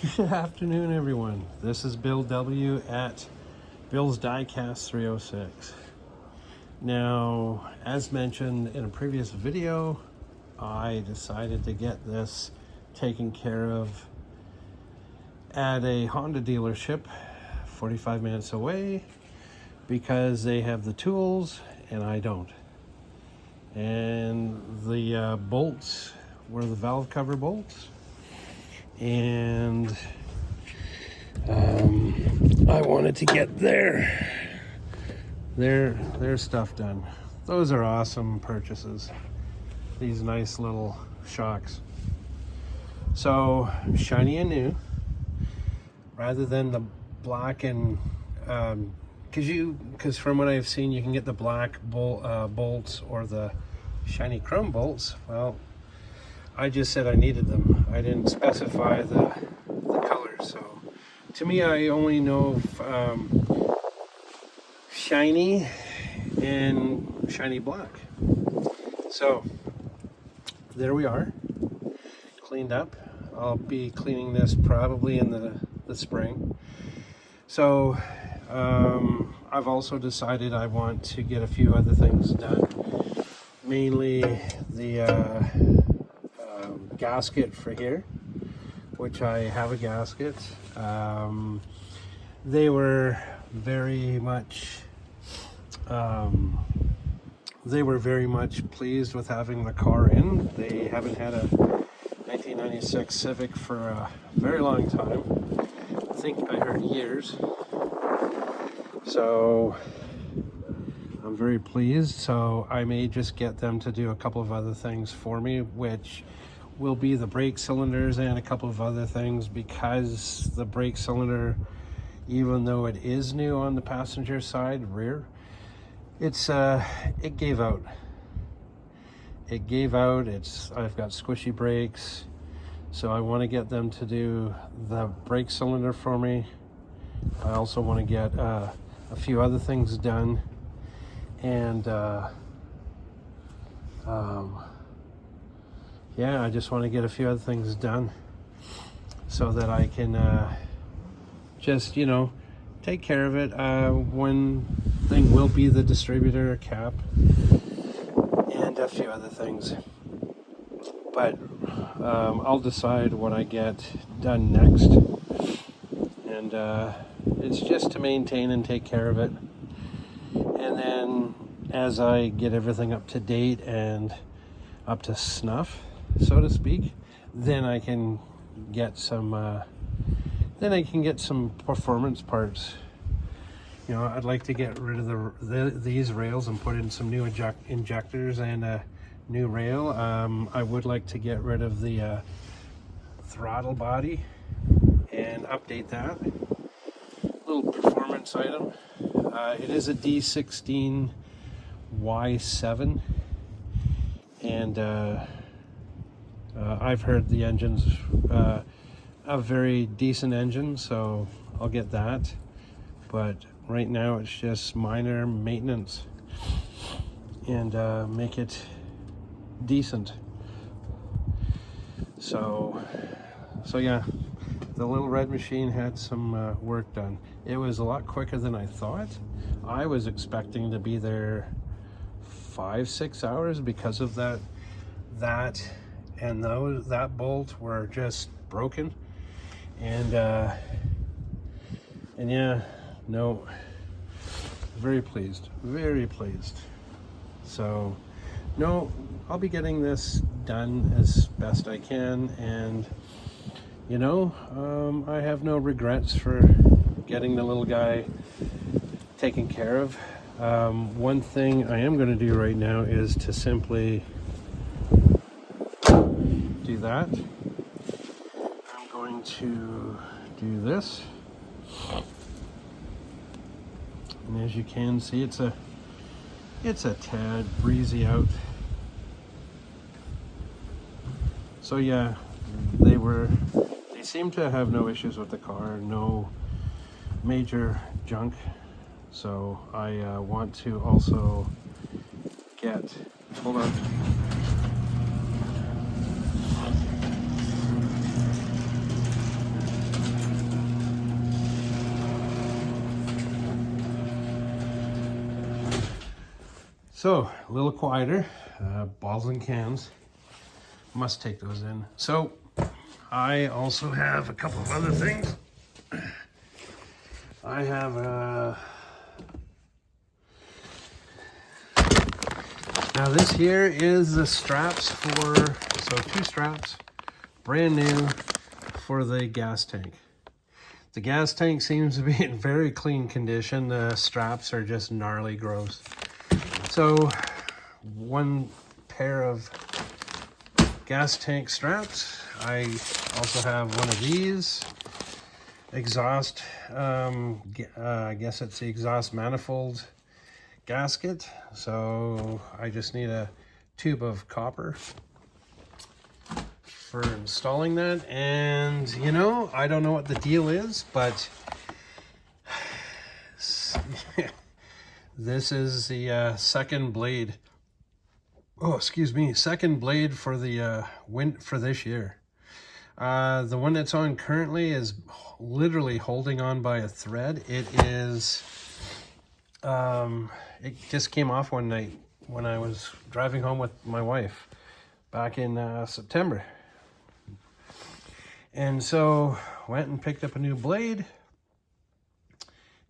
Good afternoon, everyone. This is Bill W. at Bill's Diecast 306. Now, as mentioned in a previous video, I decided to get this taken care of at a Honda dealership 45 minutes away because they have the tools and I don't. And the bolts were the valve cover bolts. And I wanted to get their stuff done. Those are awesome purchases. These nice little shocks. So shiny and new, rather than the black and because from what I've seen, you can get the black bolts or the shiny chrome bolts. Well, I just said I needed them. I didn't specify the color. So to me, I only know shiny and shiny black. So there we are, cleaned up. I'll be cleaning this probably in the spring. So I've also decided I want to get a few other things done, mainly the gasket for here, which I have a gasket. They were very much pleased with having the car in. They haven't had a 1996 Civic for a very long time. I think I heard years. So I'm very pleased. So I may just get them to do a couple of other things for me, which will be the brake cylinders and a couple of other things, because the brake cylinder, even though it is new on the passenger side rear, it gave out. I've got squishy brakes, so I want to get them to do the brake cylinder for me. I also want to get a few other things done, and yeah, I just want to get a few other things done so that I can just, take care of it. One thing will be the distributor cap and a few other things. But I'll decide what I get done next. And it's just to maintain and take care of it. And then as I get everything up to date and up to snuff, so to speak, then I can get some performance parts. I'd like to get rid of these rails and put in some new injectors and a new rail. I would like to get rid of the throttle body and update that. Little performance item. It is a D16 Y7, and I've heard the engine's a very decent engine, so I'll get that. But right now it's just minor maintenance and make it decent. So yeah, the little red machine had some work done. It was a lot quicker than I thought. I was expecting to be there 5-6 hours because of that bolt were just broken, and yeah, no, very pleased. So no, I'll be getting this done as best I can, and I have no regrets for getting the little guy taken care of. One thing I am going to do right now is to simply do that. I'm going to do this, and as you can see, it's a tad breezy out. So yeah, they seem to have no issues with the car, no major junk. So I want to also hold on. So, a little quieter. Bottles and cans. Must take those in. So, I also have a couple of other things. I have now this here is the straps for, so 2 straps, brand new for the gas tank. The gas tank seems to be in very clean condition. The straps are just gnarly gross. So 1 pair of gas tank straps. I also have one of these exhaust, I guess it's the exhaust manifold gasket. So I just need a tube of copper for installing that. And you know, I don't know what the deal is, but this is the second blade. Oh, excuse me, second blade for the for this year. The one that's on currently is literally holding on by a thread. It is, it just came off one night when I was driving home with my wife back in September. And so went and picked up a new blade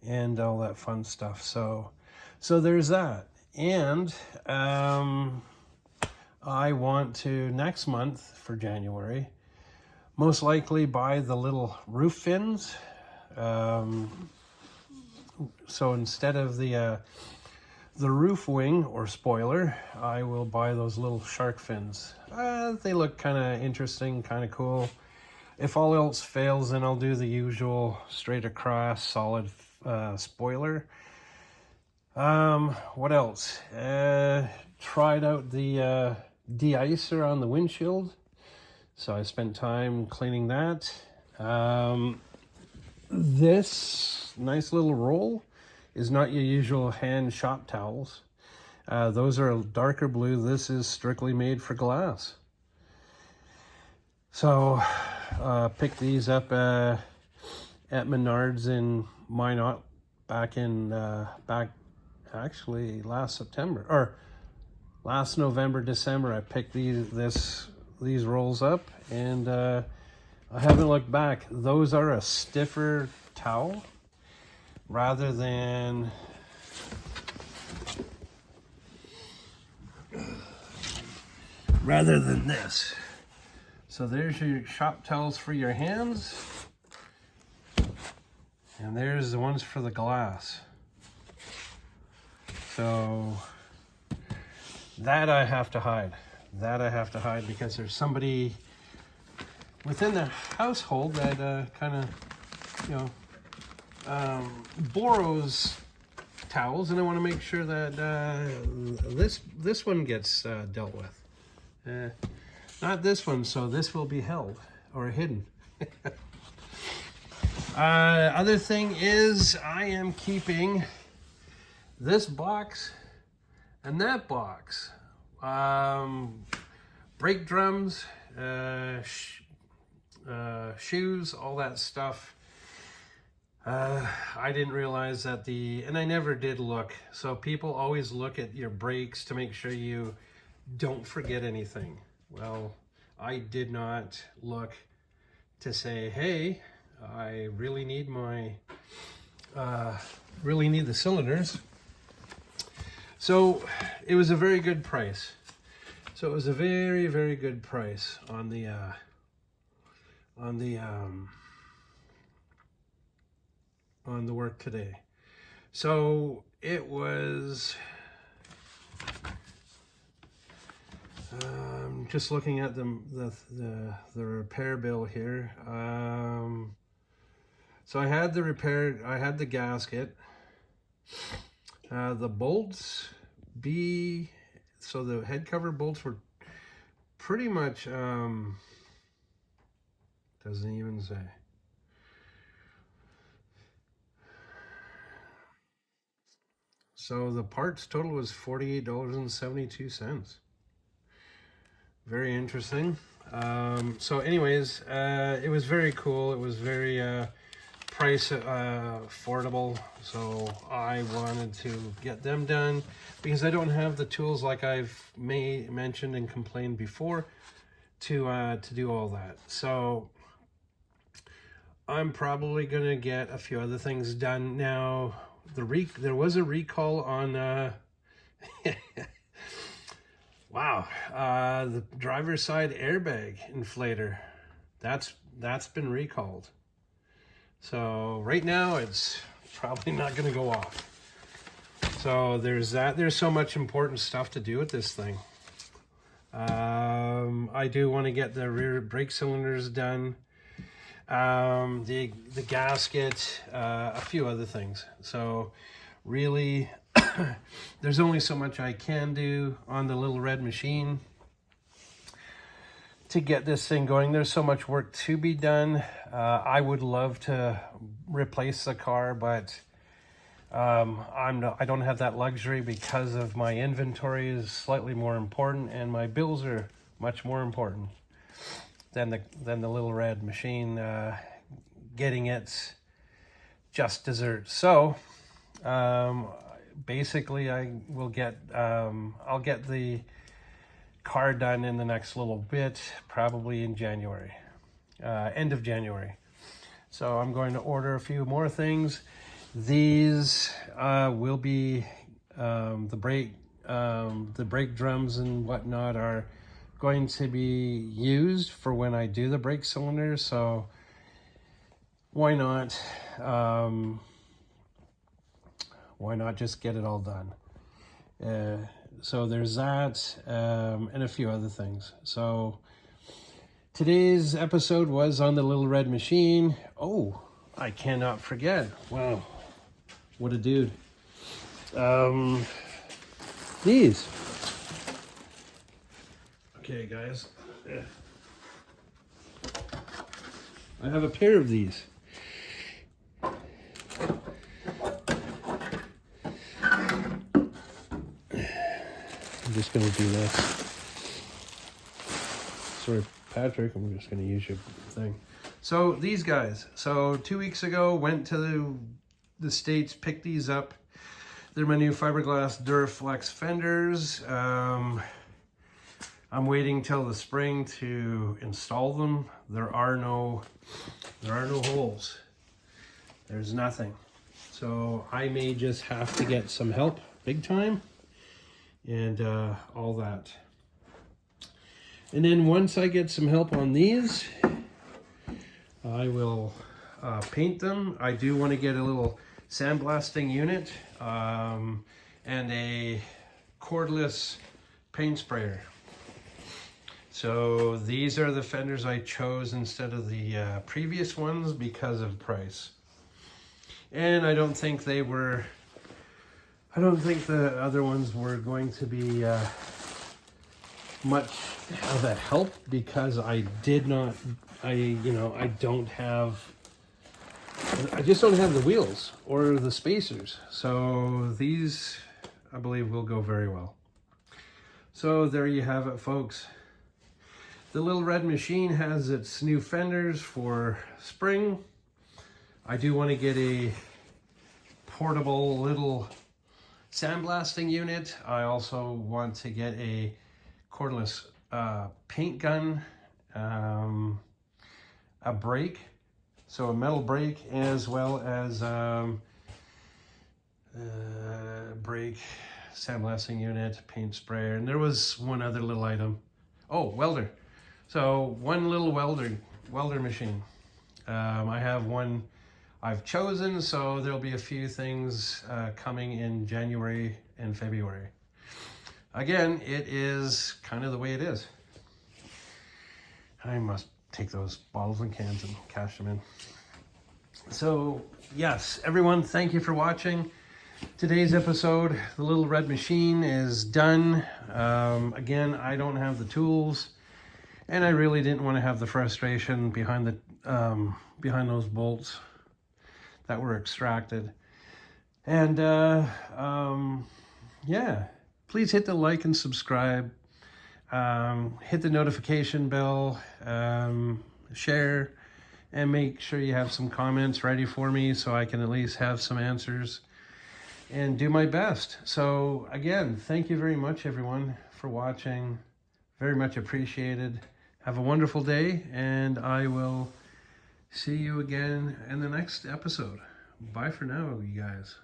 and all that fun stuff. So there's that. And I want to next month for January most likely buy the little roof fins. So instead of the roof wing or spoiler, I will buy those little shark fins. They look kind of interesting, kind of cool. If all else fails, then I'll do the usual straight across solid spoiler. What else? Tried out the de-icer on the windshield. So I spent time cleaning that. This nice little roll is not your usual hand shop towels. Those are a darker blue. This is strictly made for glass. So picked these up at Menards in Minot back actually last September, or last November, December. I picked these rolls up, and I haven't looked back. Those are a stiffer towel rather than this. So there's your shop towels for your hands, and there's the ones for the glass. So that I have to hide. Because there's somebody within the household that kind of, you know, borrows towels, and I want to make sure that this one gets dealt with. Not this one, so this will be held or hidden. Other thing is I am keeping this box and that box. Brake drums, shoes, all that stuff. I didn't realize that and I never did look. So people always look at your brakes to make sure you don't forget anything. Well, I did not look to say, hey, I really need the cylinders. So it was a very good price. So it was a very, very good price on the work today. So it was, just looking at the repair bill here. So I had the gasket, the bolts, so the head cover bolts were pretty much, doesn't even say. So the parts total was $48.72. Very interesting. So anyways, it was very cool. It was very price affordable, so I wanted to get them done because I don't have the tools, like I've mentioned and complained before, to do all that. So I'm probably gonna get a few other things done now. There was a recall on wow, the driver's side airbag inflator. That's been recalled. So right now it's probably not going to go off. So there's that. There's so much important stuff to do with this thing. I do want to get the rear brake cylinders done, the gasket, a few other things. So really, there's only so much I can do on the little red machine to get this thing going. There's so much work to be done. I would love to replace the car, but I don't have that luxury because of my inventory is slightly more important and my bills are much more important than the little red machine getting its just desserts. So basically I'll get the car done in the next little bit, probably in January, end of January. So I'm going to order a few more things. These will be the brake drums and whatnot are going to be used for when I do the brake cylinders. So why not just get it all done? So there's that, and a few other things. So today's episode was on the little red machine. Oh, I cannot forget. Wow, what a dude. These. Okay, guys. I have a pair of these. I'm just going to do this. Sorry, Patrick, I'm just going to use your thing. So these guys. So 2 weeks ago, went to the States, picked these up. They're my new fiberglass Duraflex fenders. I'm waiting till the spring to install them. There are no holes. There's nothing. So I may just have to get some help, big time. And all that. And then once I get some help on these, I will paint them. I do want to get a little sandblasting unit and a cordless paint sprayer. So these are the fenders I chose instead of the previous ones because of price. And I don't think the other ones were going to be much of a help because I just don't have the wheels or the spacers. So these, I believe, will go very well. So there you have it, folks. The little red machine has its new fenders for spring. I do want to get a portable little sandblasting unit. I also want to get a cordless paint gun, a brake, so a metal brake, as well as brake, sandblasting unit, paint sprayer, and there was one other little item. Oh, welder. So one little welder machine. I have one I've chosen, so there'll be a few things coming in January and February. Again, it is kind of the way it is. I must take those bottles and cans and cash them in. So, yes, everyone, thank you for watching. Today's episode, the little red machine, is done. Again, I don't have the tools, and I really didn't want to have the frustration behind those bolts that were extracted. And yeah, please hit the like and subscribe, hit the notification bell, share, and make sure you have some comments ready for me so I can at least have some answers and do my best. So again, thank you very much, everyone, for watching. Very much appreciated. Have a wonderful day, and I will see you again in the next episode. Bye for now, you guys.